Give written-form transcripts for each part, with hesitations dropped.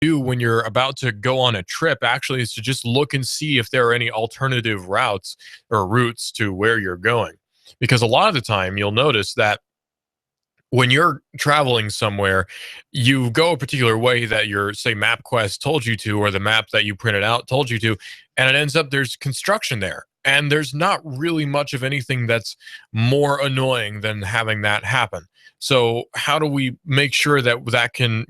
do when you're about to go on a trip actually is to just look and see if there are any alternative routes or routes to where you're going. Because a lot of the time you'll notice that when you're traveling somewhere, you go a particular way that your, say, MapQuest told you to, or the map that you printed out told you to, and it ends up there's construction there. And there's not really much of anything that's more annoying than having that happen. So, how do we make sure that that can,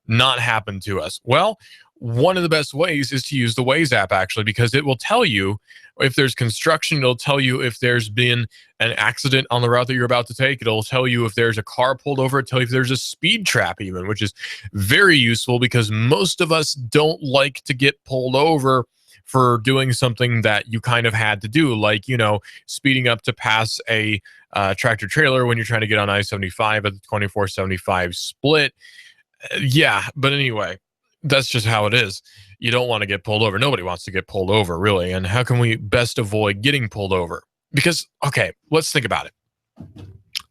not happen to us? Well, one of the best ways is to use the Waze app actually, because it will tell you if there's construction, it'll tell you if there's been an accident on the route that you're about to take. It'll tell you if there's a car pulled over. It'll tell you if there's a speed trap, even, which is very useful because most of us don't like to get pulled over for doing something that you kind of had to do, like, speeding up to pass a tractor trailer when you're trying to get on I-75 at the 2475 split. Yeah, but anyway, that's just how it is. You don't want to get pulled over. Nobody wants to get pulled over, really. And how can we best avoid getting pulled over? Because, okay, let's think about it.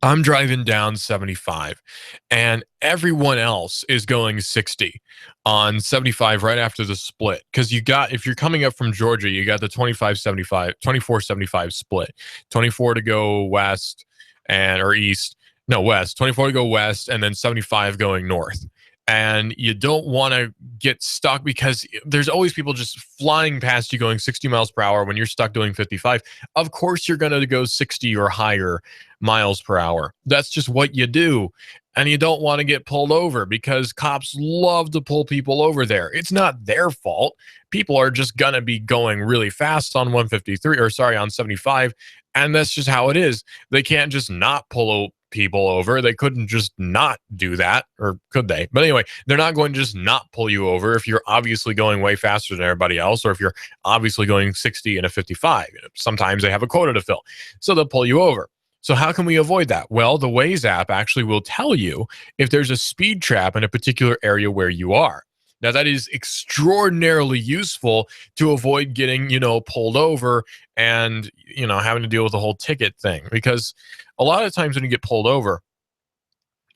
I'm driving down 75 and everyone else is going 60 on 75 right after the split. Because if you're coming up from Georgia, you got the 2475 split, 24 to go west or east, no, west, 24 to go west, and then 75 going north. And you don't want to get stuck because there's always people just flying past you going 60 miles per hour when you're stuck doing 55. Of course, you're going to go 60 or higher miles per hour. That's just what you do. And you don't want to get pulled over because cops love to pull people over there. It's not their fault. People are just going to be going really fast on 153, or sorry, on 75. And that's just how it is. They can't just not pull people over. They couldn't just not do that, or could they? But anyway, they're not going to just not pull you over if you're obviously going way faster than everybody else, or if you're obviously going 60 and a 55. Sometimes they have a quota to fill, so they'll pull you over. So how can we avoid that? Well, the Waze app actually will tell you if there's a speed trap in a particular area where you are. Now, that is extraordinarily useful to avoid getting, pulled over and, having to deal with the whole ticket thing. Because a lot of times when you get pulled over,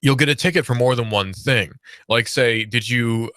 you'll get a ticket for more than one thing. Like, say, did you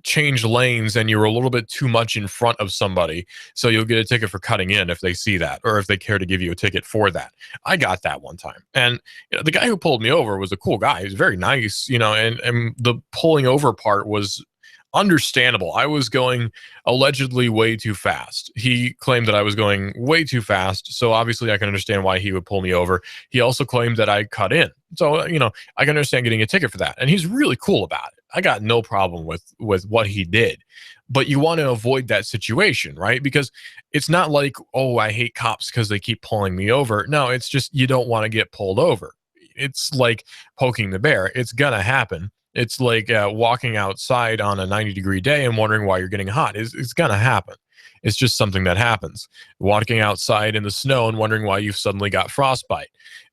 change lanes and you were a little bit too much in front of somebody? So you'll get a ticket for cutting in if they see that, or if they care to give you a ticket for that. I got that one time. And the guy who pulled me over was a cool guy. He was very nice, and the pulling over part was understandable. I was going allegedly way too fast. He claimed that I was going way too fast, so obviously I can understand why he would pull me over. He also claimed that I cut in. So, I can understand getting a ticket for that. And he's really cool about it. I got no problem with what he did. But you want to avoid that situation, right? Because it's not like, oh, I hate cops because they keep pulling me over. No, it's just you don't want to get pulled over. It's like poking the bear. It's going to happen. It's like walking outside on a 90-degree day and wondering why you're getting hot. It's going to happen. It's just something that happens. Walking outside in the snow and wondering why you've suddenly got frostbite.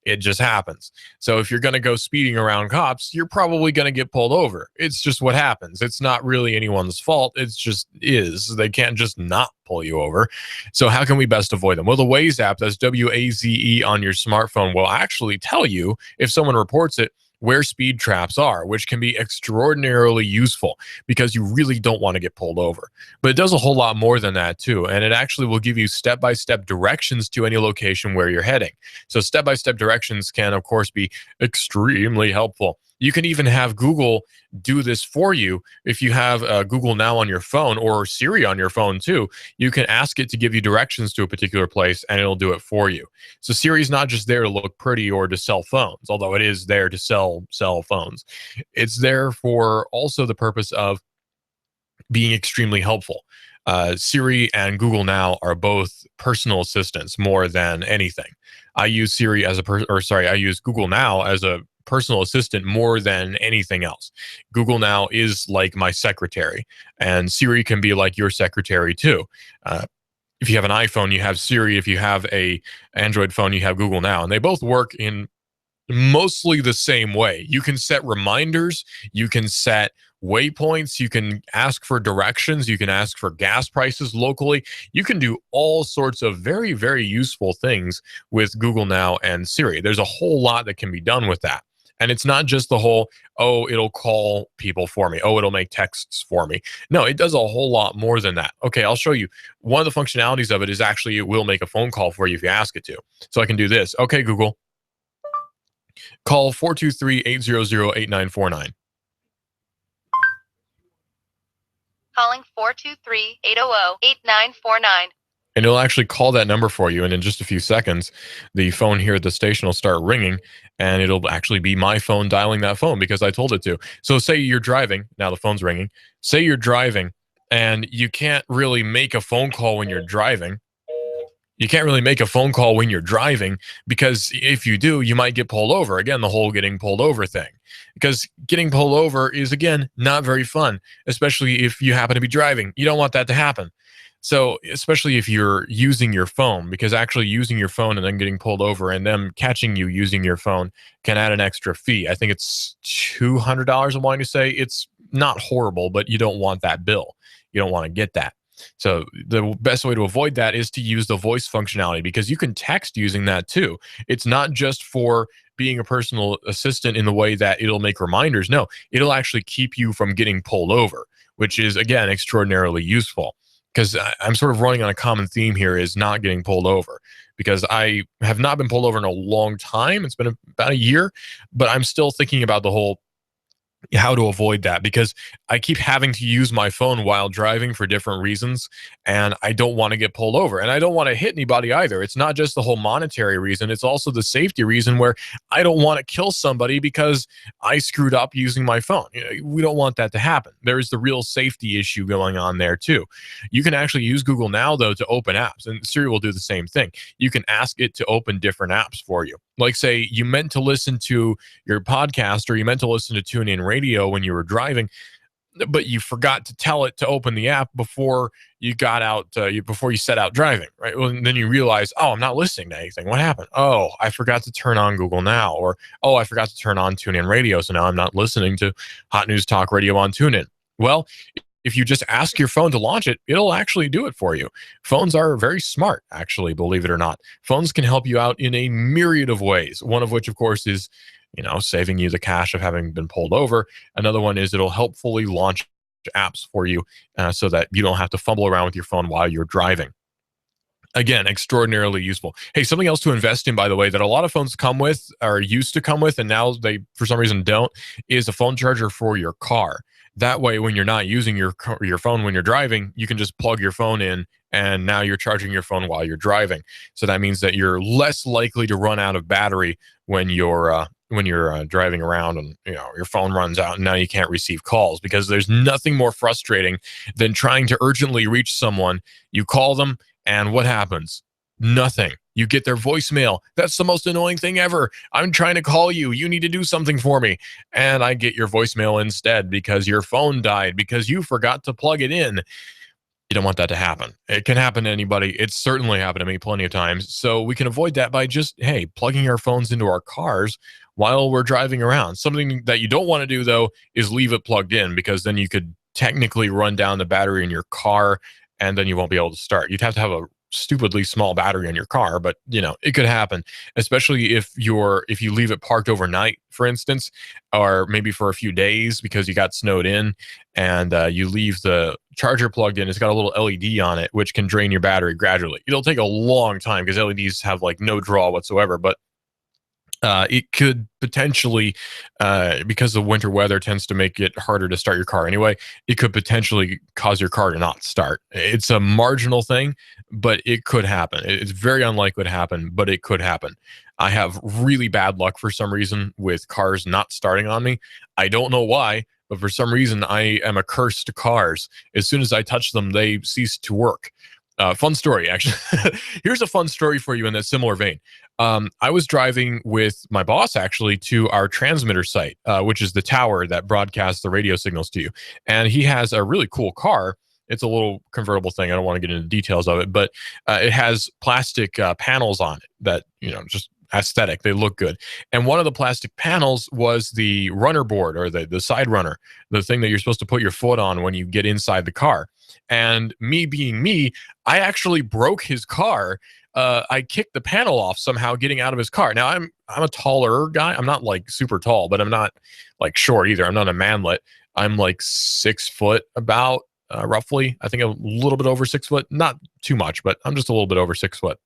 It just happens. So if you're going to go speeding around cops, you're probably going to get pulled over. It's just what happens. It's not really anyone's fault. It's just is. They can't just not pull you over. So how can we best avoid them? Well, the Waze app, that's WAZE on your smartphone, will actually tell you if someone reports it, where speed traps are, which can be extraordinarily useful because you really don't want to get pulled over. But it does a whole lot more than that too. And it actually will give you step-by-step directions to any location where you're heading. So step-by-step directions can, of course, be extremely helpful. You can even have Google do this for you. If you have Google Now on your phone, or Siri on your phone too, you can ask it to give you directions to a particular place and it'll do it for you. So Siri's not just there to look pretty or to sell phones, although it is there to sell phones. It's there for also the purpose of being extremely helpful. Siri and Google Now are both personal assistants more than anything. I use I use Google Now as a personal assistant more than anything else. Google Now is like my secretary, and Siri can be like your secretary too. If you have an iPhone, you have Siri. If you have a Android phone, you have Google Now, and they both work in mostly the same way. You can set reminders, you can set waypoints, you can ask for directions, you can ask for gas prices locally. You can do all sorts of very, very useful things with Google Now and Siri. There's a whole lot that can be done with that. And it's not just the whole, oh, it'll call people for me. Oh, it'll make texts for me. No, it does a whole lot more than that. Okay, I'll show you. One of the functionalities of it is actually it will make a phone call for you if you ask it to. So I can do this. Okay, Google, call 423-800-8949. Calling 423-800-8949. And it'll actually call that number for you. And in just a few seconds, the phone here at the station will start ringing, and it'll actually be my phone dialing that phone because I told it to. So say you're driving. Now the phone's ringing. Say you're driving and you can't really make a phone call when you're driving. You can't really make a phone call when you're driving because if you do, you might get pulled over. Again, the whole getting pulled over thing. Because getting pulled over is, again, not very fun, especially if you happen to be driving. You don't want that to happen. So, especially if you're using your phone, because actually using your phone and then getting pulled over and them catching you using your phone can add an extra fee. I think it's $200, I'm wanting to say. It's not horrible, but you don't want that bill. You don't want to get that. So the best way to avoid that is to use the voice functionality because you can text using that too. It's not just for being a personal assistant in the way that it'll make reminders. No, it'll actually keep you from getting pulled over, which is, again, extraordinarily useful. Because I'm sort of running on a common theme here is not getting pulled over because I have not been pulled over in a long time. It's been about a year, but I'm still thinking about the whole how to avoid that because I keep having to use my phone while driving for different reasons and I don't want to get pulled over and I don't want to hit anybody either. It's not just the whole monetary reason, it's also the safety reason where I don't want to kill somebody because I screwed up using my phone. We don't want that to happen. There's the real safety issue going on there too. You can actually use Google Now though to open apps and Siri will do the same thing. You can ask it to open different apps for you. Like say you meant to listen to your podcast or you meant to listen to TuneIn Radio when you were driving, but you forgot to tell it to open the app before you got out, before you set out driving, right? Well, and then you realize, oh, I'm not listening to anything. What happened? Oh, I forgot to turn on Google Now, or oh, I forgot to turn on TuneIn Radio, so now I'm not listening to Hot News Talk Radio on TuneIn. Well, if you just ask your phone to launch it, it'll actually do it for you. Phones are very smart, actually, believe it or not. Phones can help you out in a myriad of ways, one of which, of course, is saving you the cash of having been pulled over. Another one is it'll helpfully launch apps for you so that you don't have to fumble around with your phone while you're driving. Again, extraordinarily useful. Hey, something else to invest in, by the way, that a lot of phones come with or used to come with, and now they, for some reason, don't, is a phone charger for your car. That way, when you're not using your phone when you're driving, you can just plug your phone in, and now you're charging your phone while you're driving. So that means that you're less likely to run out of battery when you're driving around and your phone runs out and now you can't receive calls, because there's nothing more frustrating than trying to urgently reach someone. You call them and what happens? Nothing. You get their voicemail. That's the most annoying thing ever. I'm trying to call you. You need to do something for me. And I get your voicemail instead because your phone died because you forgot to plug it in. You don't want that to happen. It can happen to anybody. It's certainly happened to me plenty of times. So we can avoid that by just, hey, plugging our phones into our cars while we're driving around. Something that you don't want to do, though, is leave it plugged in, because then you could technically run down the battery in your car and then you won't be able to start. You'd have to have a stupidly small battery in your car, but it could happen, especially if you leave it parked overnight, for instance, or maybe for a few days because you got snowed in, and you leave the charger plugged in. It's got a little LED on it which can drain your battery gradually. It'll take a long time because LEDs have like no draw whatsoever, but it could potentially, because the winter weather tends to make it harder to start your car anyway, it could potentially cause your car to not start. It's a marginal thing, but it could happen. It's very unlikely to happen, but it could happen. I have really bad luck for some reason with cars not starting on me. I don't know why, but for some reason I am a curse to cars. As soon as I touch them, they cease to work. Fun story, actually. Here's a fun story for you in that similar vein. I was driving with my boss, actually, to our transmitter site, which is the tower that broadcasts the radio signals to you. And he has a really cool car. It's a little convertible thing. I don't want to get into details of it, but it has plastic panels on it that, just aesthetic. They look good. And one of the plastic panels was the runner board, or the side runner, the thing that you're supposed to put your foot on when you get inside the car. And me being me, I actually broke his car. I kicked the panel off somehow getting out of his car. Now I'm a taller guy. I'm not like super tall, but I'm not like short either. I'm not a manlet. I'm like 6 foot about, roughly. I think a little bit over 6 foot, not too much, but I'm just a little bit over 6 foot,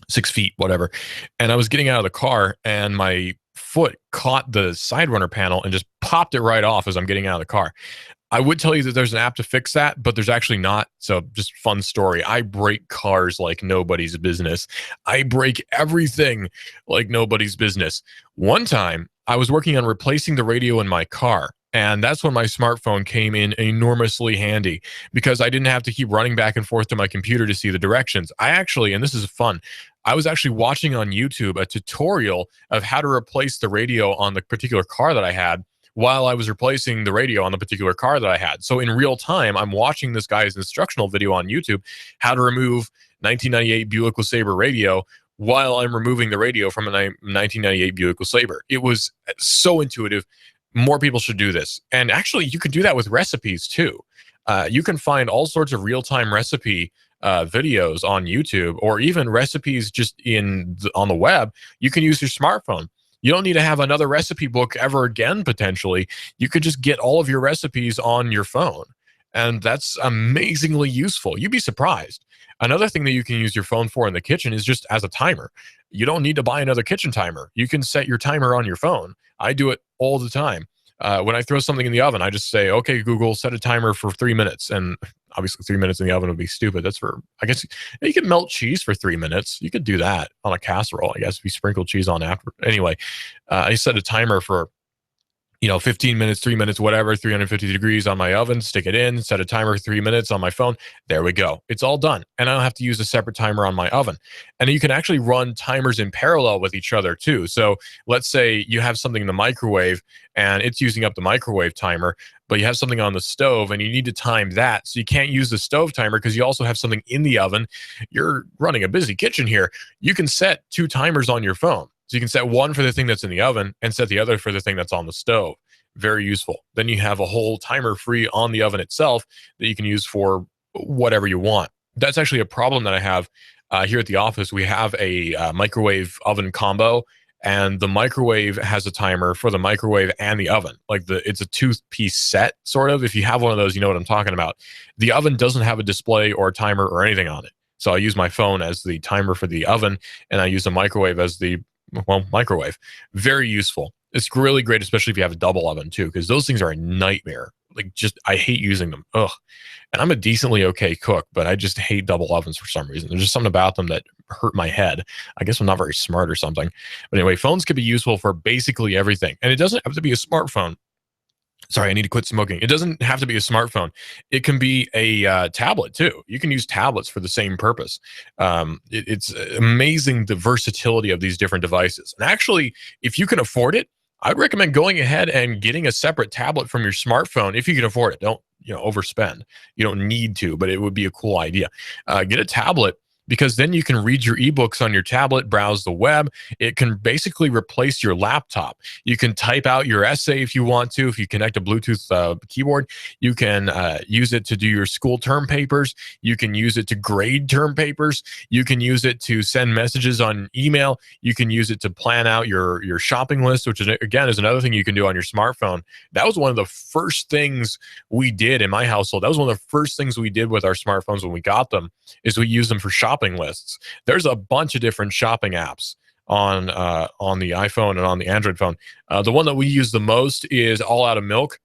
6 feet, whatever. And I was getting out of the car, and my foot caught the side runner panel and just popped it right off as I'm getting out of the car. I would tell you that there's an app to fix that, but there's actually not. So just fun story. I break cars like nobody's business. I break everything like nobody's business. One time I was working on replacing the radio in my car. And that's when my smartphone came in enormously handy, because I didn't have to keep running back and forth to my computer to see the directions. I actually, and this is fun, I was actually watching on YouTube a tutorial of how to replace the radio on the particular car that I had, while I was replacing the radio on the particular car that I had. So in real time, I'm watching this guy's instructional video on YouTube, how to remove 1998 Buick LeSabre radio while I'm removing the radio from a 1998 Buick LeSabre. It was so intuitive. More people should do this. And actually, you could do that with recipes too. You can find all sorts of real-time recipe videos on YouTube, or even recipes just on the web. You can use your smartphone. You don't need to have another recipe book ever again, potentially. You could just get all of your recipes on your phone. And that's amazingly useful. You'd be surprised. Another thing that you can use your phone for in the kitchen is just as a timer. You don't need to buy another kitchen timer. You can set your timer on your phone. I do it all the time. When I throw something in the oven, I just say, okay, Google, set a timer for 3 minutes. And obviously 3 minutes in the oven would be stupid. That's for, I guess, you could melt cheese for 3 minutes. You could do that on a casserole, I guess, if you sprinkle cheese on after. Anyway, I set a timer for 15 minutes, 3 minutes, whatever, 350 degrees on my oven, stick it in, set a timer for 3 minutes on my phone. There we go. It's all done. And I don't have to use a separate timer on my oven. And you can actually run timers in parallel with each other too. So let's say you have something in the microwave and it's using up the microwave timer, but you have something on the stove and you need to time that. So you can't use the stove timer because you also have something in the oven. You're running a busy kitchen here. You can set 2 timers on your phone. So you can set one for the thing that's in the oven and set the other for the thing that's on the stove. Very useful. Then you have a whole timer free on the oven itself that you can use for whatever you want. That's actually a problem that I have here at the office. We have a microwave oven combo, and the microwave has a timer for the microwave and the oven. Like it's a 2-piece set, sort of. If you have one of those, you know what I'm talking about. The oven doesn't have a display or a timer or anything on it. So I use my phone as the timer for the oven, and I use the microwave as the microwave. Very useful. It's really great, especially if you have a double oven too, because those things are a nightmare. Like, just, I hate using them. Ugh. And I'm a decently okay cook, but I just hate double ovens for some reason. There's just something about them that hurt my head. I guess I'm not very smart or something. But anyway, phones can be useful for basically everything. And it doesn't have to be a smartphone. Sorry, I need to quit smoking. It doesn't have to be a smartphone. It can be a tablet too. You can use tablets for the same purpose. It's amazing the versatility of these different devices. And actually, if you can afford it, I'd recommend going ahead and getting a separate tablet from your smartphone if you can afford it. Don't overspend. You don't need to, but it would be a cool idea. Get a tablet, because then you can read your ebooks on your tablet, browse the web. It can basically replace your laptop. You can type out your essay if you want to. If you connect a Bluetooth keyboard, you can use it to do your school term papers. You can use it to grade term papers. You can use it to send messages on email. You can use it to plan out your shopping list, which is, again, is another thing you can do on your smartphone. That was one of the first things we did in my household. That was one of the first things we did with our smartphones when we got them, is we used them for shopping lists. There's a bunch of different shopping apps on the iPhone and on the Android phone. The one that we use the most is All Out of Milk,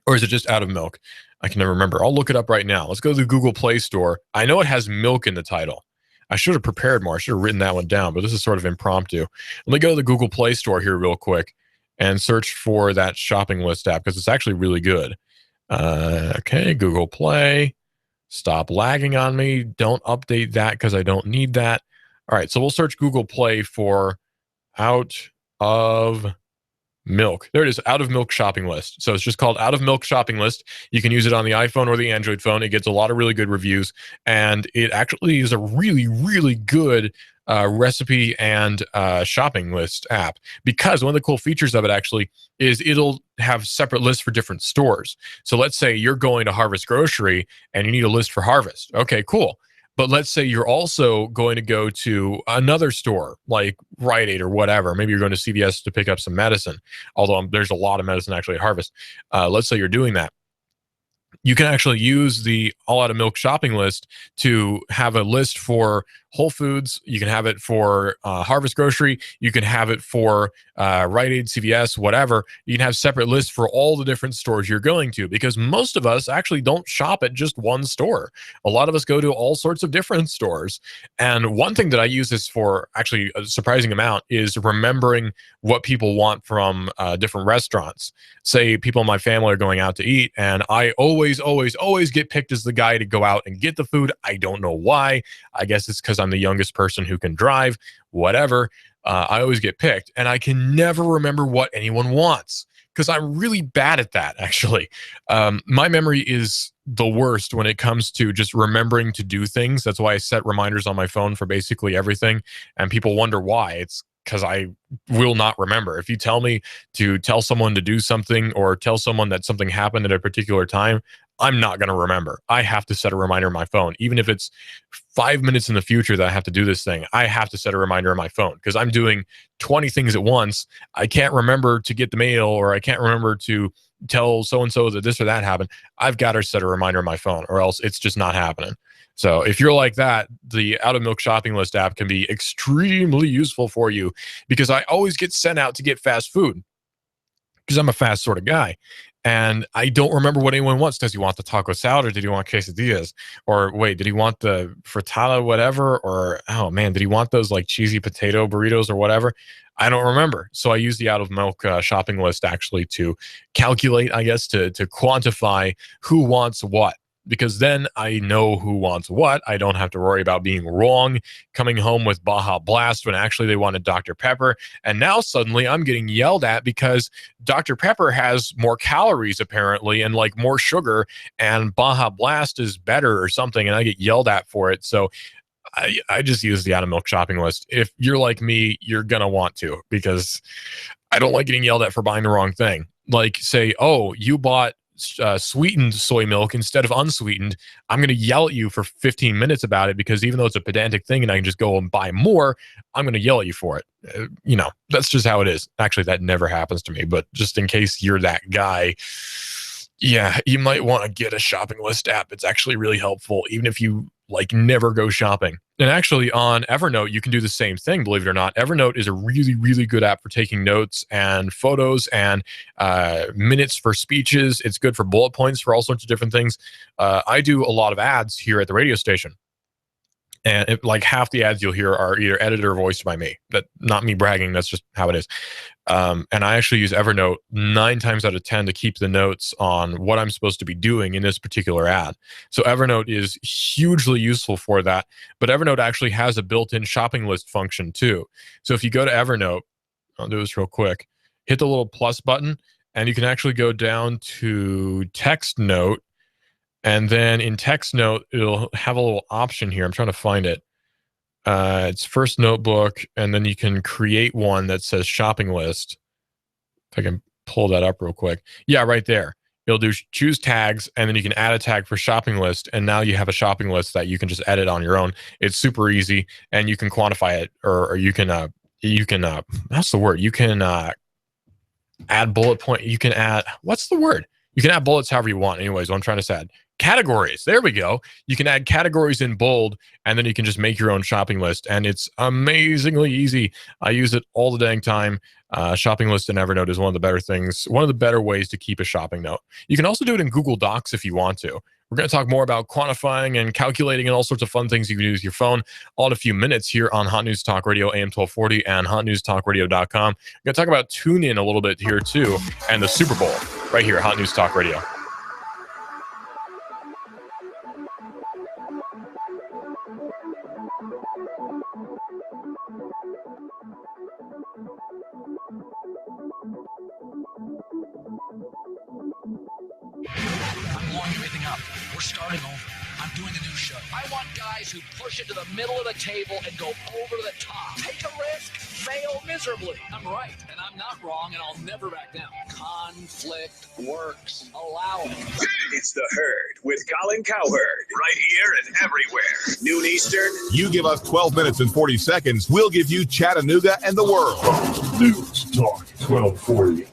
or is it just Out of Milk? I can never remember. I'll look it up right now. Let's go to the Google Play Store. I know it has milk in the title. I should have prepared more. I should have written that one down, but this is sort of impromptu. Let me go to the Google Play Store here real quick and search for that shopping list app, because it's actually really good. Okay, Google Play. Stop lagging on me. Don't update that because I don't need that. All right, so we'll search Google Play for Out of Milk. There it is, out of milk shopping list. So it's just called out of milk shopping list. You can use it on the iPhone or the Android phone. It gets a lot of really good reviews, and it actually is a really, really good recipe and shopping list app, because one of the cool features of it actually is it'll have separate lists for different stores. So let's say you're going to Harvest Grocery and you need a list for Harvest. Okay, cool. But let's say you're also going to go to another store like Rite Aid or whatever. Maybe you're going to CVS to pick up some medicine, although there's a lot of medicine actually at Harvest. Let's say you're doing that. You can actually use the all out of milk shopping list to have a list for Whole Foods. You can have it for Harvest Grocery. You can have it for Rite Aid, CVS, whatever. You can have separate lists for all the different stores you're going to, because most of us actually don't shop at just one store. A lot of us go to all sorts of different stores. And one thing that I use this for, actually a surprising amount, is remembering what people want from different restaurants. Say people in my family are going out to eat, and I always get picked as the guy to go out and get the food. I don't know why. I guess it's because I'm the youngest person who can drive, whatever. I always get picked, and I can never remember what anyone wants because I'm really bad at that, actually. My memory is the worst when it comes to just remembering to do things. That's why I set reminders on my phone for basically everything, and people wonder why. It's because I will not remember. If you tell me to tell someone to do something or tell someone that something happened at a particular time, I'm not going to remember. I have to set a reminder on my phone. Even if it's 5 minutes in the future that I have to do this thing, I have to set a reminder on my phone because I'm doing 20 things at once. I can't remember to get the mail, or I can't remember to tell so and so that this or that happened. I've got to set a reminder on my phone, or else it's just not happening. So if you're like that, the Out of Milk Shopping List app can be extremely useful for you, because I always get sent out to get fast food because I'm a fast sort of guy. And I don't remember what anyone wants. Does he want the taco salad, or did he want quesadillas? Or wait, did he want the frittata, whatever? Or, oh man, did he want those like cheesy potato burritos or whatever? I don't remember. So I use the Out of Milk shopping list actually to calculate, I guess, to quantify who wants what, because then I know who wants what. I don't have to worry about being wrong, coming home with Baja Blast when actually they wanted Dr. Pepper. And now suddenly I'm getting yelled at because Dr. Pepper has more calories apparently and like more sugar, and Baja Blast is better or something, and I get yelled at for it. So I just use the Out of Milk shopping list. If you're like me, you're going to want to, because I don't like getting yelled at for buying the wrong thing. Like, say, oh, you bought sweetened soy milk instead of unsweetened. I'm going to yell at you for 15 minutes about it, because even though it's a pedantic thing and I can just go and buy more, I'm going to yell at you for it. That's just how it is. Actually, that never happens to me, but just in case you're that guy, yeah, you might want to get a shopping list app. It's actually really helpful, even if you like never go shopping. And actually on Evernote, you can do the same thing, believe it or not. Evernote is a really, really good app for taking notes and photos and minutes for speeches. It's good for bullet points for all sorts of different things. I do a lot of ads here at the radio station, and like half the ads you'll hear are either edited or voiced by me. That not me bragging. That's just how it is. And I actually use Evernote 9 times out of 10 to keep the notes on what I'm supposed to be doing in this particular ad. So Evernote is hugely useful for that. But Evernote actually has a built-in shopping list function too. So if you go to Evernote, I'll do this real quick. Hit the little plus button, and you can actually go down to text note. And then in text note, it'll have a little option here. I'm trying to find it. It's first notebook, and then you can create one that says shopping list. If I can pull that up real quick. Yeah, right there. You'll do choose tags, and then you can add a tag for shopping list. And now you have a shopping list that you can just edit on your own. It's super easy, and you can quantify it, or you can, that's the word. You can add bullet point. You can add, what's the word? You can add bullets however you want. Anyways, what I'm trying to say. Categories. There we go. You can add categories in bold, and then you can just make your own shopping list. And it's amazingly easy. I use it all the dang time. Shopping list in Evernote is one of the better things, one of the better ways to keep a shopping note. You can also do it in Google Docs if you want to. We're going to talk more about quantifying and calculating and all sorts of fun things you can do with your phone all in a few minutes here on Hot News Talk Radio, AM 1240, and hotnewstalkradio.com. We're going to talk about TuneIn a little bit here too, and the Super Bowl right here at Hot News Talk Radio. up. We're starting over. I'm doing a new show. I want guys who push it to the middle of the table and go over the top. Take a risk, fail miserably. I'm right, and I'm not wrong, and I'll never back down. Conflict works. Allow it. It's The Herd with Colin Cowherd. Right here and everywhere. Noon Eastern. You give us 12 minutes and 40 seconds. We'll give you Chattanooga and the world. News Talk 1240.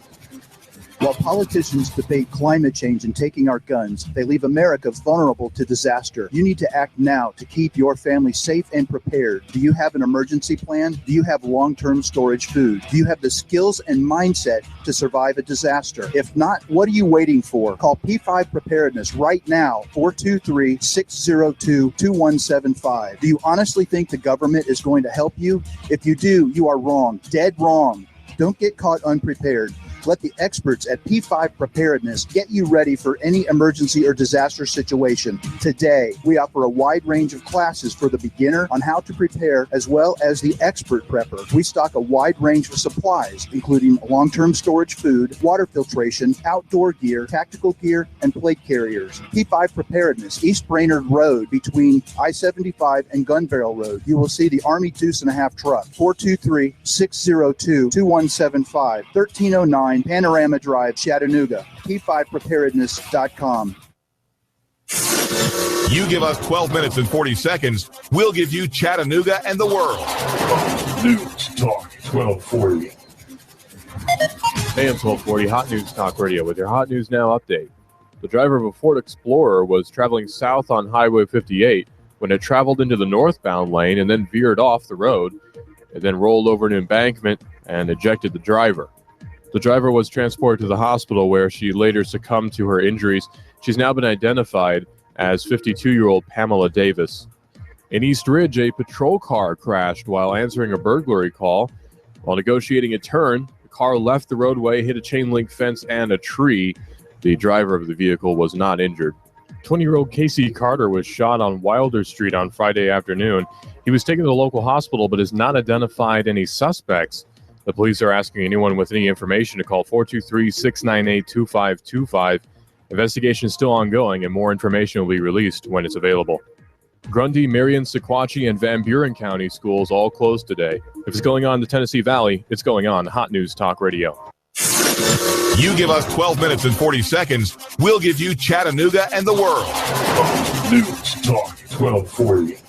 While politicians debate climate change and taking our guns, they leave America vulnerable to disaster. You need to act now to keep your family safe and prepared. Do you have an emergency plan? Do you have long-term storage food? Do you have the skills and mindset to survive a disaster? If not, what are you waiting for? Call P5 Preparedness right now, 423-602-2175. Do you honestly think the government is going to help you? If you do, you are wrong, dead wrong. Don't get caught unprepared. Let the experts at P5 Preparedness get you ready for any emergency or disaster situation. Today, we offer a wide range of classes for the beginner on how to prepare, as well as the expert prepper. We stock a wide range of supplies, including long-term storage food, water filtration, outdoor gear, tactical gear, and plate carriers. P5 Preparedness, East Brainerd Road, between I-75 and Gun Barrel Road. You will see the Army Deuce and a Half truck, 423-602-2175, 1309 Panorama Drive, Chattanooga, P5Preparedness.com. You give us 12 minutes and 40 seconds. We'll give you Chattanooga and the world. News Talk 1240. AM 1240 Hot News Talk Radio with your Hot News Now update. The driver of a Ford Explorer was traveling south on Highway 58 when it traveled into the northbound lane and then veered off the road. It then rolled over an embankment and ejected the driver. The driver was transported to the hospital where she later succumbed to her injuries. She's now been identified as 52-year-old Pamela Davis. In East Ridge, a patrol car crashed while answering a burglary call. While negotiating a turn, the car left the roadway, hit a chain-link fence and a tree. The driver of the vehicle was not injured. 20-year-old Casey Carter was shot on Wilder Street on Friday afternoon. He was taken to the local hospital but has not identified any suspects. The police are asking anyone with any information to call 423-698-2525. Investigation is still ongoing, and more information will be released when it's available. Grundy, Marion, Sequatchie, and Van Buren County schools all closed today. If it's going on in the Tennessee Valley, it's going on Hot News Talk Radio. You give us 12 minutes and 40 seconds. We'll give you Chattanooga and the world. News Talk 1240.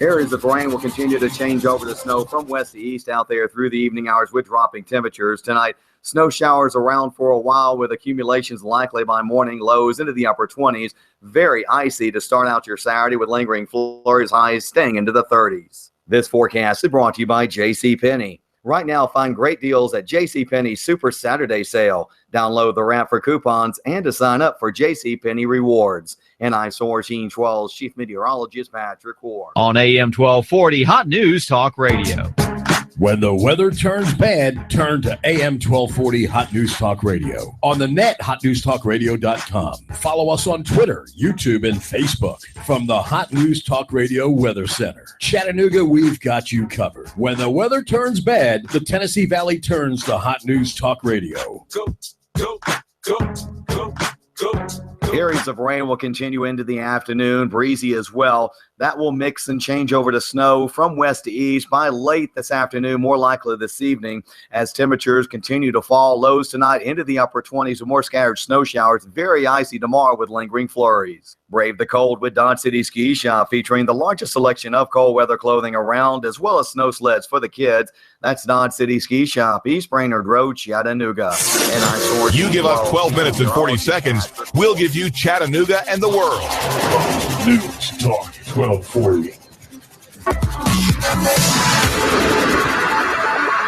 Areas of rain will continue to change over to snow from west to east out there through the evening hours with dropping temperatures. Tonight, snow showers around for a while with accumulations likely by morning, lows into the upper 20s. Very icy to start out your Saturday with lingering flurries, highs staying into the 30s. This forecast is brought to you by JCPenney. Right now, find great deals at JCPenney's Super Saturday Sale. Download the app for coupons and to sign up for JCPenney Rewards. And I source Team 12's Chief Meteorologist Patrick Ward. On AM 1240, Hot News Talk Radio. When the weather turns bad, turn to AM 1240 Hot News Talk Radio. On the net, hotnewstalkradio.com. Follow us on Twitter, YouTube, and Facebook. From the Hot News Talk Radio Weather Center. Chattanooga, we've got you covered. When the weather turns bad, the Tennessee Valley turns to Hot News Talk Radio. Go, go, go, go, go. Areas of rain will continue into the afternoon, breezy as well. That will mix and change over to snow from west to east by late this afternoon, more likely this evening, as temperatures continue to fall. Lows tonight into the upper 20s with more scattered snow showers. Very icy tomorrow with lingering flurries. Brave the cold with Dodge City Ski Shop, featuring the largest selection of cold weather clothing around, as well as snow sleds for the kids. That's Dodge City Ski Shop, East Brainerd Road, Chattanooga. And you give us 12 minutes and 40 seconds. We'll give you Chattanooga and the world. News Talk 1240.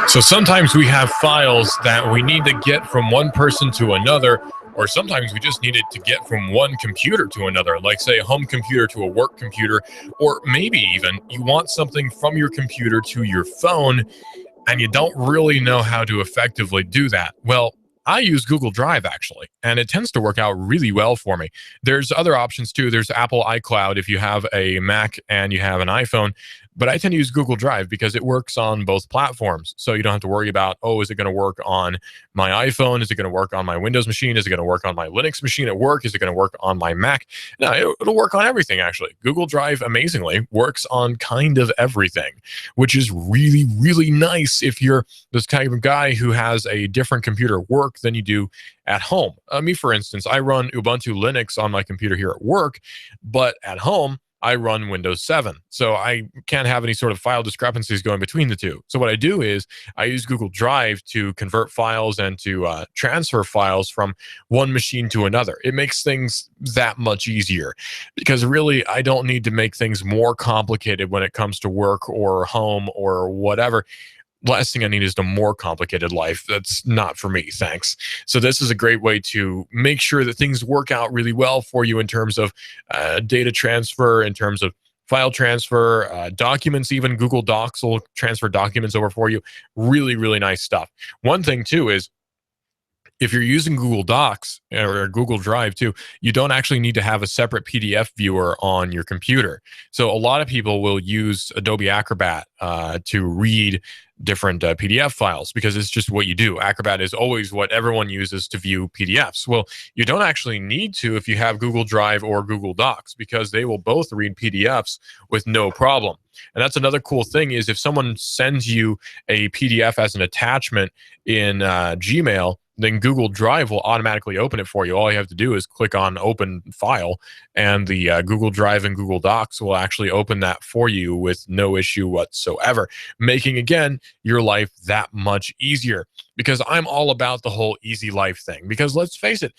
So sometimes we have files that we need to get from one person to another, or sometimes we just need it to get from one computer to another, like say a home computer to a work computer, or maybe even you want something from your computer to your phone and you don't really know how to effectively do that. Well, I use Google Drive, actually, and it tends to work out really well for me. There's other options, too. There's Apple iCloud if you have a Mac and you have an iPhone. But I tend to use Google Drive because it works on both platforms. So you don't have to worry about, oh, is it going to work on my iPhone? Is it going to work on my Windows machine? Is it going to work on my Linux machine at work? Is it going to work on my Mac? No, it'll work on everything, actually. Google Drive, amazingly, works on kind of everything, which is really, really nice if you're this kind of guy who has a different computer at work than you do at home. Me, for instance, I run Ubuntu Linux on my computer here at work, but at home, I run Windows 7. So I can't have any sort of file discrepancies going between the two. So what I do is I use Google Drive to convert files and to transfer files from one machine to another. It makes things that much easier because really I don't need to make things more complicated when it comes to work or home or whatever. Last thing I need is a more complicated life. That's not for me, thanks. So this is a great way to make sure that things work out really well for you in terms of data transfer, in terms of file transfer, documents, even Google Docs will transfer documents over for you. Really, really nice stuff. One thing too is if you're using Google Docs or Google Drive too, you don't actually need to have a separate PDF viewer on your computer. So a lot of people will use Adobe Acrobat to read different PDF files because it's just what you do. Acrobat is always what everyone uses to view PDFs. Well, you don't actually need to if you have Google Drive or Google Docs because they will both read PDFs with no problem. And that's another cool thing is if someone sends you a PDF as an attachment in Gmail, then Google Drive will automatically open it for you. All you have to do is click on Open File, and the Google Drive and Google Docs will actually open that for you with no issue whatsoever, making, again, your life that much easier. Because I'm all about the whole easy life thing. Because let's face it,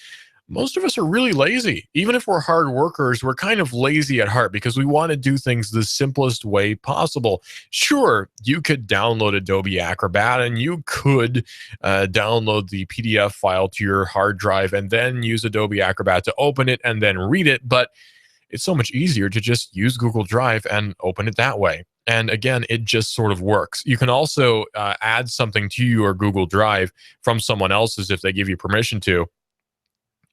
most of us are really lazy. Even if we're hard workers, we're kind of lazy at heart because we want to do things the simplest way possible. Sure, you could download Adobe Acrobat and you could download the PDF file to your hard drive and then use Adobe Acrobat to open it and then read it. But it's so much easier to just use Google Drive and open it that way. And again, it just sort of works. You can also add something to your Google Drive from someone else's if they give you permission to.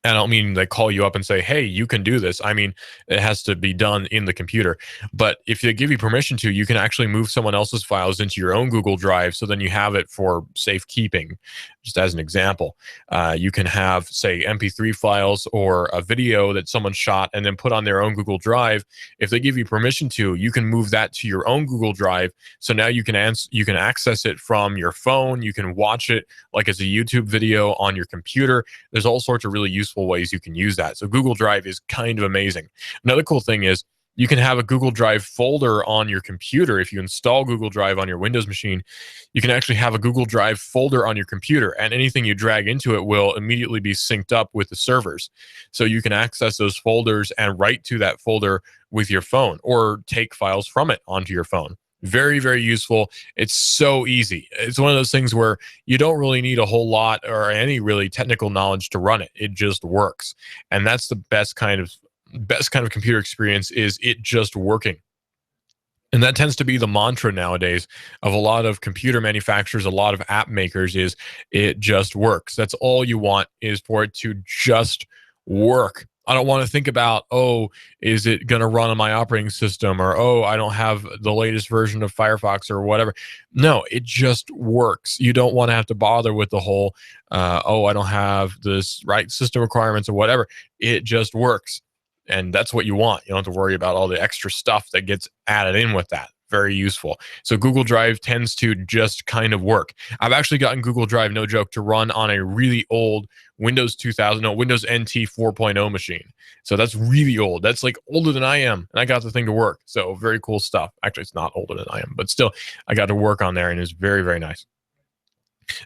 I don't mean they call you up and say, hey, you can do this. I mean, it has to be done in the computer. But if they give you permission to, you can actually move someone else's files into your own Google Drive so then you have it for safekeeping. Just as an example, you can have, say, MP3 files or a video that someone shot and then put on their own Google Drive. If they give you permission to, you can move that to your own Google Drive. So now you can access it from your phone. You can watch it like as a YouTube video on your computer. There's all sorts of really useful ways you can use that. So Google Drive is kind of amazing. Another cool thing is you can have a Google Drive folder on your computer. If you install Google Drive on your Windows machine, you can actually have a Google Drive folder on your computer, and anything you drag into it will immediately be synced up with the servers. So you can access those folders and write to that folder with your phone or take files from it onto your phone. Very, very useful. It's so easy. It's one of those things where you don't really need a whole lot or any really technical knowledge to run it. It just works. And that's the best kind of computer experience, is it just working. And that tends to be the mantra nowadays of a lot of computer manufacturers, a lot of app makers, is it just works. That's all you want, is for it to just work. I don't want to think about, oh, is it going to run on my operating system? Or, oh, I don't have the latest version of Firefox or whatever. No, it just works. You don't want to have to bother with the whole, oh, I don't have this right system requirements or whatever. It just works. And that's what you want. You don't have to worry about all the extra stuff that gets added in with that. Very useful. So Google Drive tends to just kind of work. I've actually gotten Google Drive, no joke, to run on a really old Windows NT 4.0 machine. So that's really old. That's like older than I am. And I got the thing to work. So very cool stuff. Actually, it's not older than I am, but still, I got to work on there and it's very, very nice.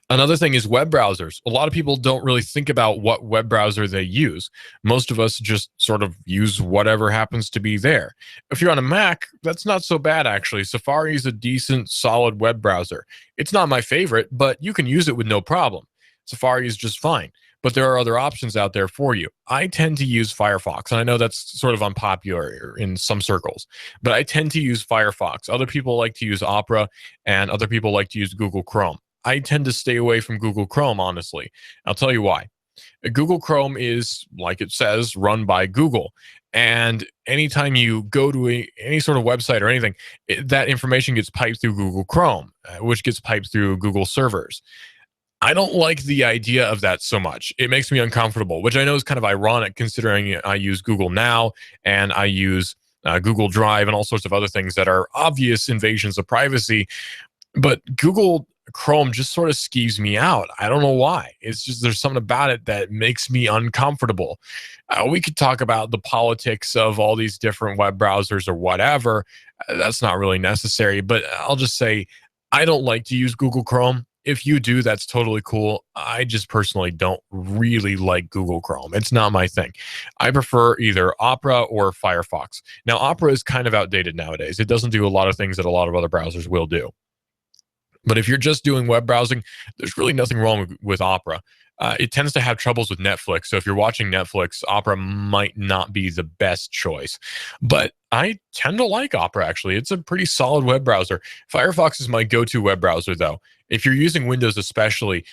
Another thing is web browsers. A lot of people don't really think about what web browser they use. Most of us just sort of use whatever happens to be there. If you're on a Mac, that's not so bad, actually. Safari is a decent, solid web browser. It's not my favorite, but you can use it with no problem. Safari is just fine. But there are other options out there for you. I tend to use Firefox, and I know that's sort of unpopular in some circles, but I tend to use Firefox. Other people like to use Opera, and other people like to use Google Chrome. I tend to stay away from Google Chrome, honestly. I'll tell you why. Google Chrome is, like it says, run by Google. And anytime you go to any sort of website or anything, that information gets piped through Google Chrome, which gets piped through Google servers. I don't like the idea of that so much. It makes me uncomfortable, which I know is kind of ironic considering I use Google Now and I use Google Drive and all sorts of other things that are obvious invasions of privacy. But Google Chrome just sort of skeeves me out. I don't know why. It's just there's something about it that makes me uncomfortable. We could talk about the politics of all these different web browsers or whatever. That's not really necessary. But I'll just say I don't like to use Google Chrome. If you do, that's totally cool. I just personally don't really like Google Chrome. It's not my thing. I prefer either Opera or Firefox. Now, Opera is kind of outdated nowadays. It doesn't do a lot of things that a lot of other browsers will do. But if you're just doing web browsing, there's really nothing wrong with Opera. It tends to have troubles with Netflix. So if you're watching Netflix, Opera might not be the best choice. But I tend to like Opera, actually. It's a pretty solid web browser. Firefox is my go-to web browser, though. If you're using Windows especially,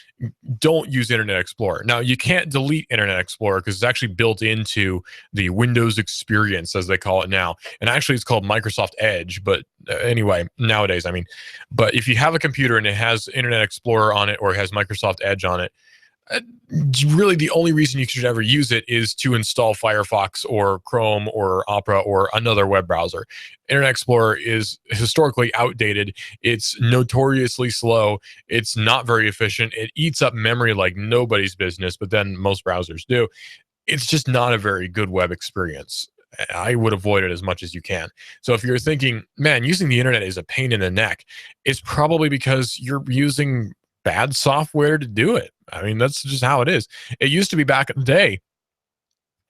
don't use Internet Explorer. Now, you can't delete Internet Explorer because it's actually built into the Windows experience, as they call it now. And actually, it's called Microsoft Edge. But anyway, nowadays, I mean. But if you have a computer and it has Internet Explorer on it or it has Microsoft Edge on it, really the only reason you should ever use it is to install Firefox or Chrome or Opera or another web browser. Internet Explorer is historically outdated. It's notoriously slow. It's not very efficient. It eats up memory like nobody's business, but then most browsers do. It's just not a very good web experience. I would avoid it as much as you can. So if you're thinking, man, using the internet is a pain in the neck, it's probably because you're using bad software to do it. I mean, that's just how it is. It used to be back in the day.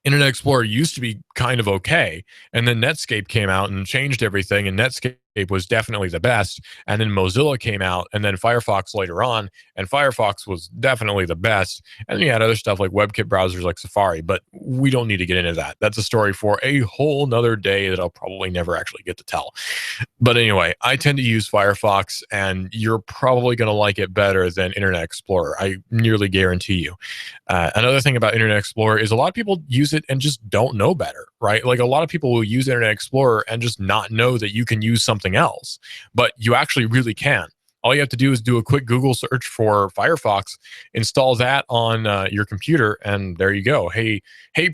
Internet Explorer used to be kind of okay. And then Netscape came out and changed everything. And Netscape was definitely the best. And then Mozilla came out and then Firefox later on. And Firefox was definitely the best. And then you had other stuff like WebKit browsers like Safari. But we don't need to get into that. That's a story for a whole nother day that I'll probably never actually get to tell. But anyway, I tend to use Firefox and you're probably going to like it better than Internet Explorer. I nearly guarantee you. Another thing about Internet Explorer is a lot of people use it and just don't know better, right? Like a lot of people will use Internet Explorer and just not know that you can use something else, but you actually really can. All you have to do is do a quick Google search for Firefox, install that on your computer, and there you go. Hey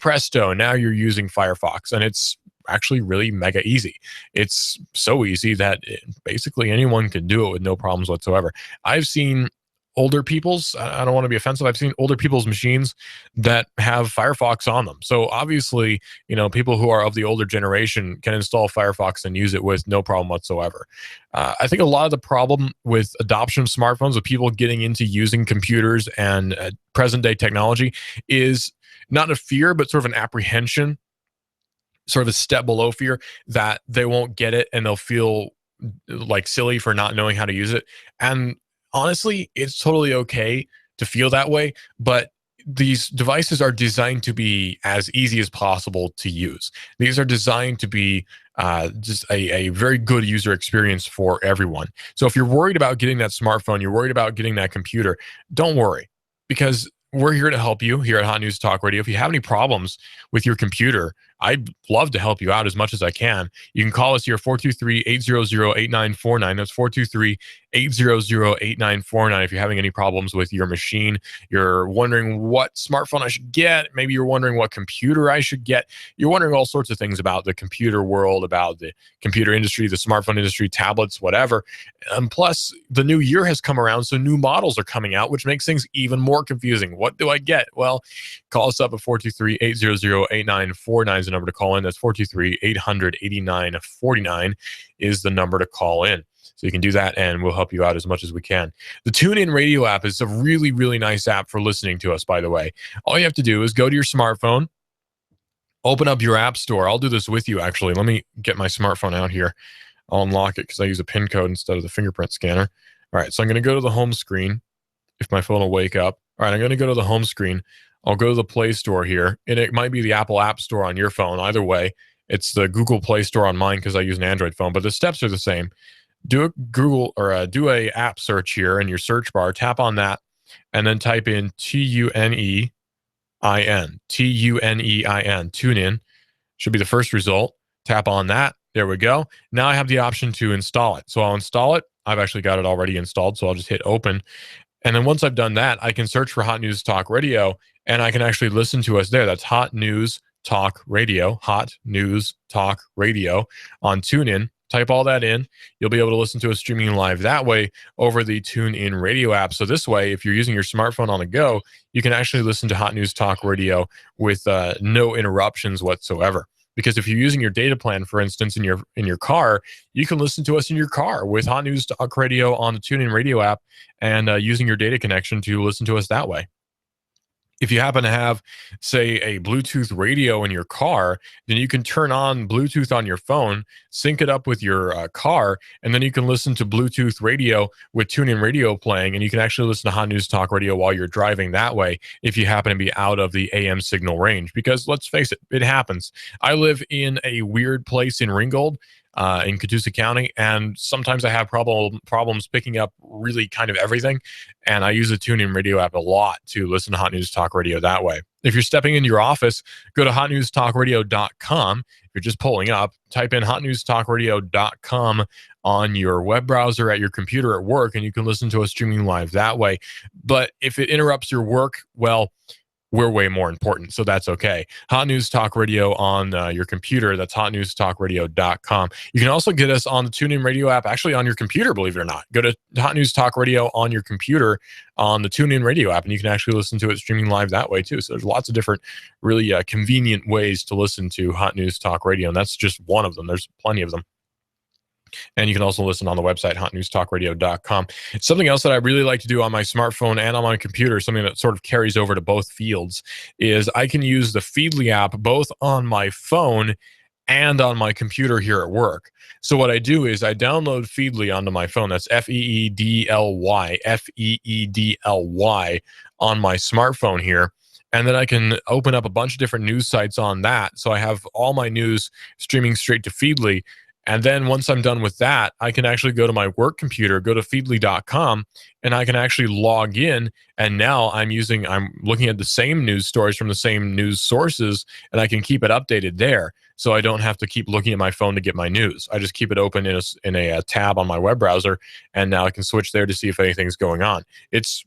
presto, now you're using Firefox, and it's actually really mega easy. It's so easy that basically anyone can do it with no problems whatsoever. I've seen older people's, I don't want to be offensive, I've seen older people's machines that have Firefox on them. So obviously, you know, people who are of the older generation can install Firefox and use it with no problem whatsoever. I think a lot of the problem with adoption of smartphones, with people getting into using computers and present day technology, is not a fear, but sort of an apprehension, sort of a step below fear that they won't get it and they'll feel like silly for not knowing how to use it. And honestly, it's totally okay to feel that way, but these devices are designed to be as easy as possible to use. These are designed to be just a very good user experience for everyone. So if you're worried about getting that smartphone, you're worried about getting that computer, don't worry, because we're here to help you here at Hot News Talk Radio. If you have any problems with your computer, I'd love to help you out as much as I can. You can call us here, 423-800-8949. That's 423-800-8949. If you're having any problems with your machine, you're wondering what smartphone I should get, maybe you're wondering what computer I should get, you're wondering all sorts of things about the computer world, about the computer industry, the smartphone industry, tablets, whatever. And plus, the new year has come around, so new models are coming out, which makes things even more confusing. What do I get? Well, call us up at 423-800-8949 is the number to call in. That's 423-800-8949 is the number to call in. So you can do that, and we'll help you out as much as we can. The TuneIn Radio app is a really, really nice app for listening to us, by the way. All you have to do is go to your smartphone, open up your app store. I'll do this with you, actually. Let me get my smartphone out here. I'll unlock it because I use a PIN code instead of the fingerprint scanner. All right, so I'm going to go to the home screen if my phone will wake up. All right, I'm going to go to the home screen. I'll go to the Play Store here, and it might be the Apple App Store on your phone. Either way, it's the Google Play Store on mine because I use an Android phone, but the steps are the same. Do a Google or do a app search here in your search bar. Tap on that, and then type in TUNE TuneIn. Tune in should be the first result. Tap on that. There we go. Now I have the option to install it. So I'll install it. I've actually got it already installed, so I'll just hit open. And then once I've done that, I can search for Hot News Talk Radio, and I can actually listen to us there. That's Hot News Talk Radio, Hot News Talk Radio on TuneIn. Type all that in. You'll be able to listen to us streaming live that way over the TuneIn Radio app. So this way, if you're using your smartphone on the go, you can actually listen to Hot News Talk Radio with no interruptions whatsoever. Because if you're using your data plan, for instance, in your car, you can listen to us in your car with Hot News Talk Radio on the TuneIn Radio app and using your data connection to listen to us that way. If you happen to have, say, a Bluetooth radio in your car, then you can turn on Bluetooth on your phone, sync it up with your car, and then you can listen to Bluetooth radio with TuneIn Radio playing, and you can actually listen to Hot News Talk Radio while you're driving that way if you happen to be out of the AM signal range. Because let's face it, it happens. I live in a weird place in Ringgold, in Catoosa County, and sometimes I have problems picking up really kind of everything, and I use the TuneIn Radio app a lot to listen to Hot News Talk Radio that way. If you're stepping into your office, go to hotnewstalkradio.com. If you're just pulling up, type in hotnewstalkradio.com on your web browser at your computer at work, and you can listen to us streaming live that way. But if it interrupts your work, well, we're way more important, so that's okay. Hot News Talk Radio on your computer. That's hotnewstalkradio.com. You can also get us on the TuneIn Radio app, actually on your computer, believe it or not. Go to Hot News Talk Radio on your computer on the TuneIn Radio app, and you can actually listen to it streaming live that way, too. So there's lots of different really convenient ways to listen to Hot News Talk Radio, and that's just one of them. There's plenty of them. And you can also listen on the website, hotnewstalkradio.com. Something else that I really like to do on my smartphone and on my computer, something that sort of carries over to both fields, is I can use the Feedly app both on my phone and on my computer here at work. So what I do is I download Feedly onto my phone. That's Feedly, Feedly on my smartphone here. And then I can open up a bunch of different news sites on that. So I have all my news streaming straight to Feedly. And then once I'm done with that, I can actually go to my work computer, go to feedly.com, and I can actually log in. And now I'm looking at the same news stories from the same news sources, and I can keep it updated there. So I don't have to keep looking at my phone to get my news. I just keep it open in a tab on my web browser, and now I can switch there to see if anything's going on. It's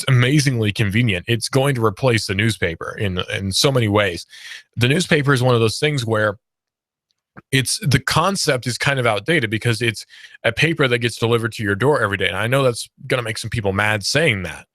amazingly convenient. It's going to replace the newspaper in so many ways. The newspaper is one of those things where the concept is kind of outdated because it's a paper that gets delivered to your door every day. And I know that's going to make some people mad saying that,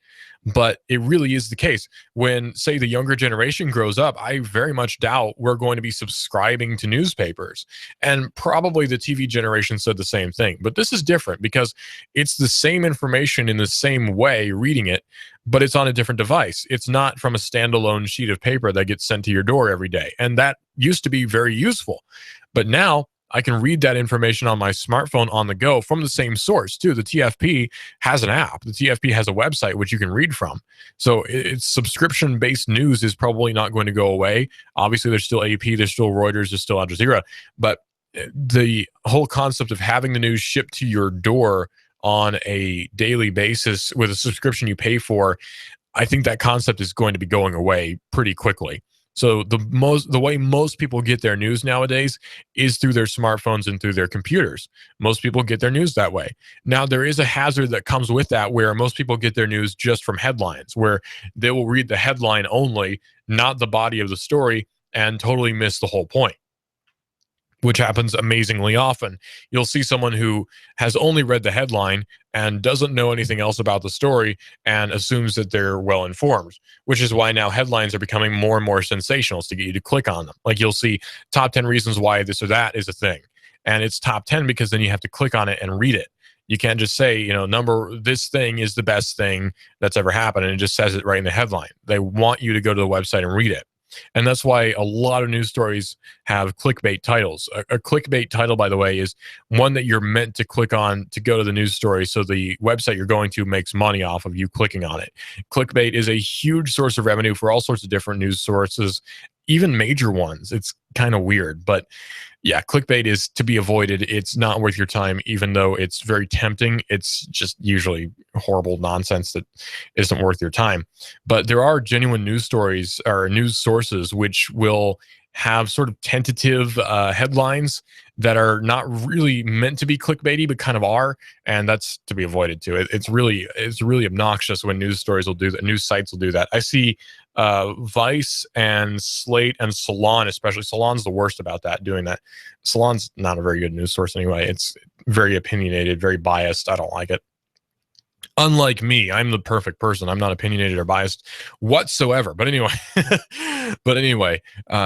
but it really is the case. When, say, the younger generation grows up, I very much doubt we're going to be subscribing to newspapers. And probably the TV generation said the same thing. But this is different because it's the same information in the same way, reading it, but it's on a different device. It's not from a standalone sheet of paper that gets sent to your door every day. And that used to be very useful. But now I can read that information on my smartphone on the go from the same source, too. The TFP has an app. The TFP has a website which you can read from. So it's subscription-based news is probably not going to go away. Obviously, there's still AP, there's still Reuters, there's still Al Jazeera. But the whole concept of having the news shipped to your door on a daily basis with a subscription you pay for, I think that concept is going to be going away pretty quickly. So the way most people get their news nowadays is through their smartphones and through their computers. Most people get their news that way. Now, there is a hazard that comes with that where most people get their news just from headlines, where they will read the headline only, not the body of the story, and totally miss the whole point, which happens amazingly often. You'll see someone who has only read the headline and doesn't know anything else about the story and assumes that they're well informed, which is why now headlines are becoming more and more sensational to get you to click on them. Like you'll see top 10 reasons why this or that is a thing. And it's top 10 because then you have to click on it and read it. You can't just say, this thing is the best thing that's ever happened, and it just says it right in the headline. They want you to go to the website and read it. And that's why a lot of news stories have clickbait titles. A clickbait title, by the way, is one that you're meant to click on to go to the news story, so the website you're going to makes money off of you clicking on it. Clickbait is a huge source of revenue for all sorts of different news sources, even major ones. It's kind of weird, but yeah, clickbait is to be avoided. It's not worth your time, even though it's very tempting. It's just usually horrible nonsense that isn't worth your time. But there are genuine news stories or news sources which will have sort of tentative headlines that are not really meant to be clickbaity, but kind of are, and that's to be avoided too. It's really obnoxious when news stories will do that. News sites will do that. I see Vice and Slate and Salon, especially Salon's the worst about that, doing that. Salon's not a very good news source anyway. It's very opinionated, very biased. I don't like it. Unlike me, I'm the perfect person. I'm not opinionated or biased whatsoever. But anyway,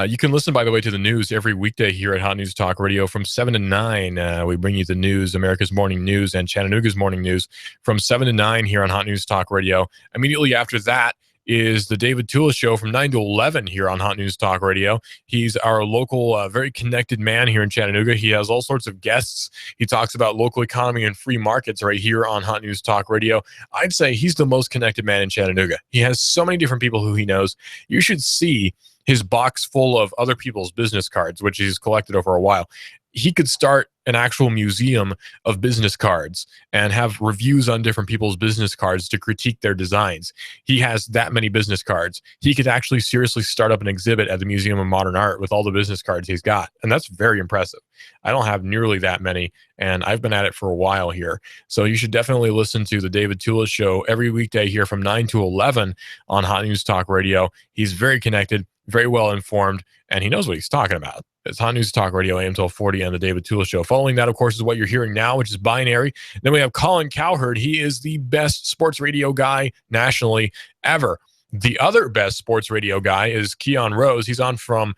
you can listen, by the way, to the news every weekday here at Hot News Talk Radio from 7 to 9. We bring you the news, America's Morning News and Chattanooga's Morning News from 7 to 9 here on Hot News Talk Radio. Immediately after that is the David Tulis Show from 9 to 11 here on Hot News Talk Radio. He's our local, very connected man here in Chattanooga. He has all sorts of guests. He talks about local economy and free markets right here on Hot News Talk Radio. I'd say he's the most connected man in Chattanooga. He has so many different people who he knows. You should see his box full of other people's business cards, which he's collected over a while. He could start an actual museum of business cards and have reviews on different people's business cards to critique their designs. He has that many business cards. He could actually seriously start up an exhibit at the Museum of Modern Art with all the business cards he's got. And that's very impressive. I don't have nearly that many, and I've been at it for a while here. So you should definitely listen to the David Tulis Show every weekday here from 9 to 11 on Hot News Talk Radio. He's very connected, very well informed, and he knows what he's talking about. It's Hot News Talk Radio, AM 1240, and the David Tulis Show. Following that, of course, is what you're hearing now, which is Binary. Then we have Colin Cowherd. He is the best sports radio guy nationally ever. The other best sports radio guy is Keon Rose. He's on from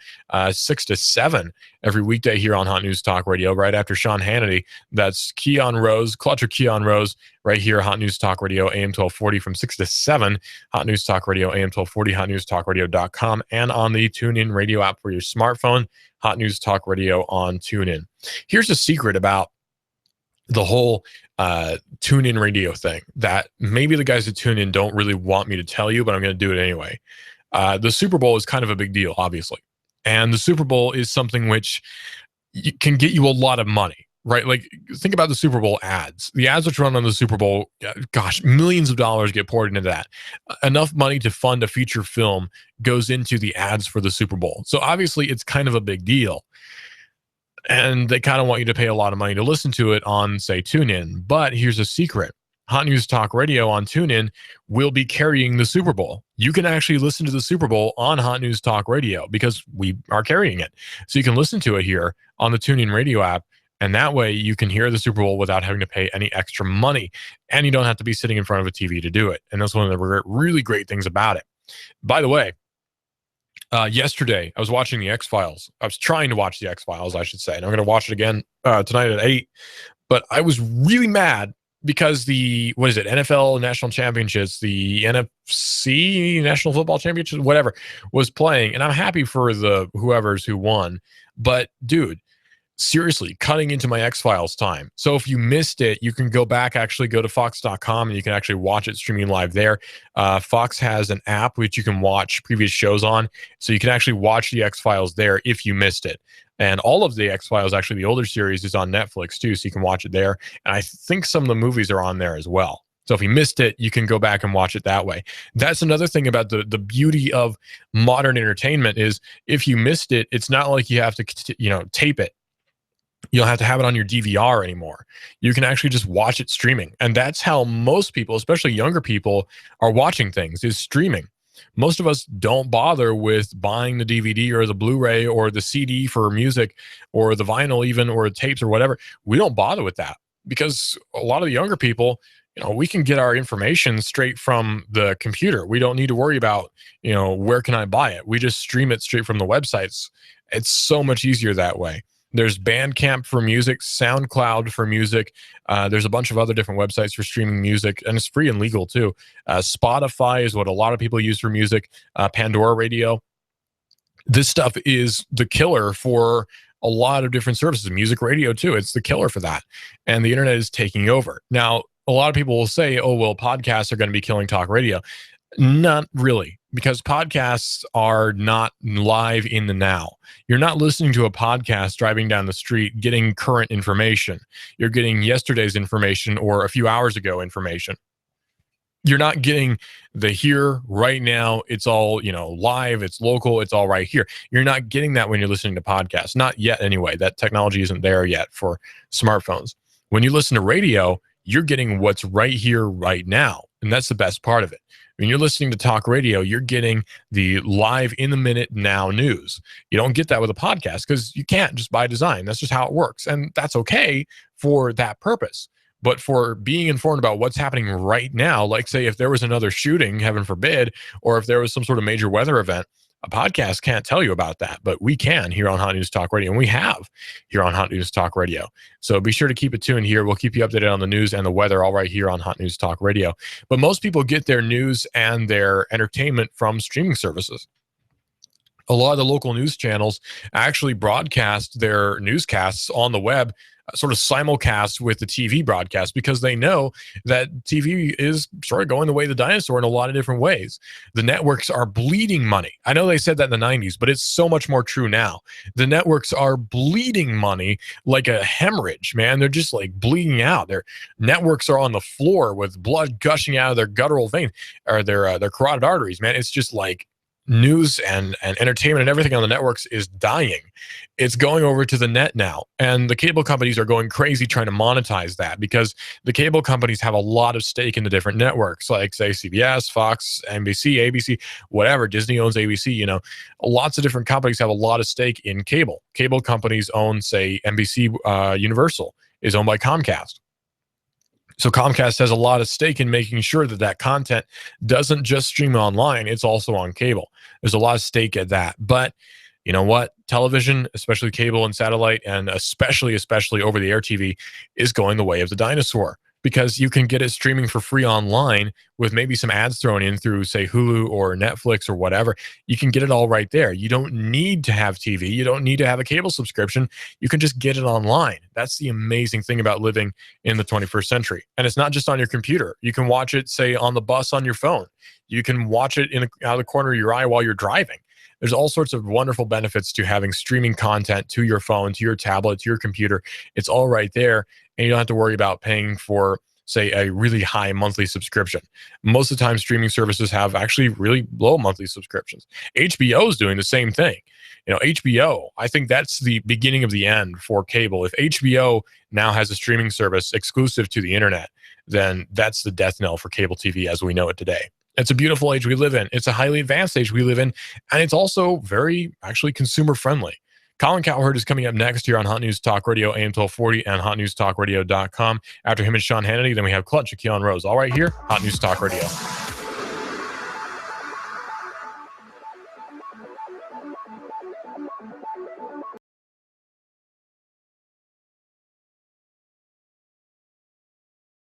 6 to 7 every weekday here on Hot News Talk Radio, right after Sean Hannity. That's Keon Rose, Clutcher Keon Rose, right here, Hot News Talk Radio, AM 1240 from 6 to 7. Hot News Talk Radio, AM 1240, hotnewstalkradio.com, and on the TuneIn radio app for your smartphone, Hot News Talk Radio on TuneIn. Here's a secret about the whole tune-in radio thing that maybe the guys that tune in don't really want me to tell you, but I'm going to do it anyway. The Super Bowl is kind of a big deal, obviously. And the Super Bowl is something which can get you a lot of money, right? Like, think about the Super Bowl ads. The ads which run on the Super Bowl, gosh, millions of dollars get poured into that. Enough money to fund a feature film goes into the ads for the Super Bowl. So obviously it's kind of a big deal. And they kind of want you to pay a lot of money to listen to it on, say, TuneIn. But here's a secret. Hot News Talk Radio on TuneIn will be carrying the Super Bowl. You can actually listen to the Super Bowl on Hot News Talk Radio because we are carrying it. So you can listen to it here on the TuneIn radio app. And that way you can hear the Super Bowl without having to pay any extra money. And you don't have to be sitting in front of a TV to do it. And that's one of the really great things about it. By the way, yesterday, I was watching the X-Files. I was trying to watch the X-Files, I should say. And I'm going to watch it again tonight at 8. But I was really mad because the, NFL National Championships, the NFC National Football Championship, whatever, was playing. And I'm happy for the whoever's who won. But, dude, seriously, cutting into my X-Files time. So if you missed it, you can go back, actually go to fox.com, and you can actually watch it streaming live there. Fox has an app which you can watch previous shows on. So you can actually watch the X-Files there if you missed it. And all of the X-Files, actually the older series, is on Netflix too, so you can watch it there. And I think some of the movies are on there as well. So if you missed it, you can go back and watch it that way. That's another thing about the beauty of modern entertainment is if you missed it, it's not like you have to, tape it. You don't have to have it on your DVR anymore. You can actually just watch it streaming. And that's how most people, especially younger people, are watching things, is streaming. Most of us don't bother with buying the DVD or the Blu-ray or the CD for music or the vinyl even or the tapes or whatever. We don't bother with that because a lot of the younger people, we can get our information straight from the computer. We don't need to worry about, where can I buy it? We just stream it straight from the websites. It's so much easier that way. There's Bandcamp for music, SoundCloud for music. There's a bunch of other different websites for streaming music, and it's free and legal too. Spotify is what a lot of people use for music. Pandora Radio. This stuff is the killer for a lot of different services. Music radio too. It's the killer for that. And the internet is taking over. Now, a lot of people will say, oh, well, podcasts are going to be killing talk radio. Not really. because podcasts are not live in the now. You're not listening to a podcast driving down the street getting current information. You're getting yesterday's information or a few hours ago information. You're not getting the here, right now. It's all, live, it's local, it's all right here. You're not getting that when you're listening to podcasts. Not yet anyway. That technology isn't there yet for smartphones. When you listen to radio, you're getting what's right here, right now. And that's the best part of it. When you're listening to talk radio, you're getting the live in the minute now news. You don't get that with a podcast because you can't, just by design. That's just how it works. And that's okay for that purpose. But for being informed about what's happening right now, like say if there was another shooting, heaven forbid, or if there was some sort of major weather event, a podcast can't tell you about that, but we can here on Hot News Talk Radio, and we have here on Hot News Talk Radio. So be sure to keep it tuned here. We'll keep you updated on the news and the weather all right here on Hot News Talk Radio. But most people get their news and their entertainment from streaming services. A lot of the local news channels actually broadcast their newscasts on the web, sort of simulcast with the TV broadcast, because they know that TV is sort of going the way of the dinosaur in a lot of different ways. The networks are bleeding money. I know they said that in the 90s, but it's so much more true now. The networks are bleeding money like a hemorrhage, man. They're just like bleeding out. Their networks are on the floor with blood gushing out of their guttural vein or their carotid arteries, man. It's just like news and entertainment and everything on the networks is dying. It's going over to the net now. And the cable companies are going crazy trying to monetize that, because the cable companies have a lot of stake in the different networks, like say CBS, Fox, NBC, ABC, whatever. Disney owns ABC, lots of different companies have a lot of stake in cable. Cable companies own, say, NBC Universal is owned by Comcast. So Comcast has a lot of stake in making sure that that content doesn't just stream online, it's also on cable. There's a lot of stake at that. But you know what? Television, especially cable and satellite, and especially over-the-air TV, is going the way of the dinosaur, because you can get it streaming for free online with maybe some ads thrown in through, say, Hulu or Netflix or whatever. You can get it all right there. You don't need to have TV. You don't need to have a cable subscription. You can just get it online. That's the amazing thing about living in the 21st century. And it's not just on your computer. You can watch it, say, on the bus on your phone. You can watch it out of the corner of your eye while you're driving. There's all sorts of wonderful benefits to having streaming content to your phone, to your tablet, to your computer. It's all right there, and you don't have to worry about paying for, say, a really high monthly subscription. Most of the time, streaming services have actually really low monthly subscriptions. HBO is doing the same thing. HBO, I think that's the beginning of the end for cable. If HBO now has a streaming service exclusive to the internet, then that's the death knell for cable TV as we know it today. It's a beautiful age we live in. It's a highly advanced age we live in. And it's also very, actually, consumer friendly. Colin Cowherd is coming up next here on Hot News Talk Radio, AM 1240 and hotnewstalkradio.com. After him and Sean Hannity, then we have Clutch, Keon Rose. All right here, Hot News Talk Radio.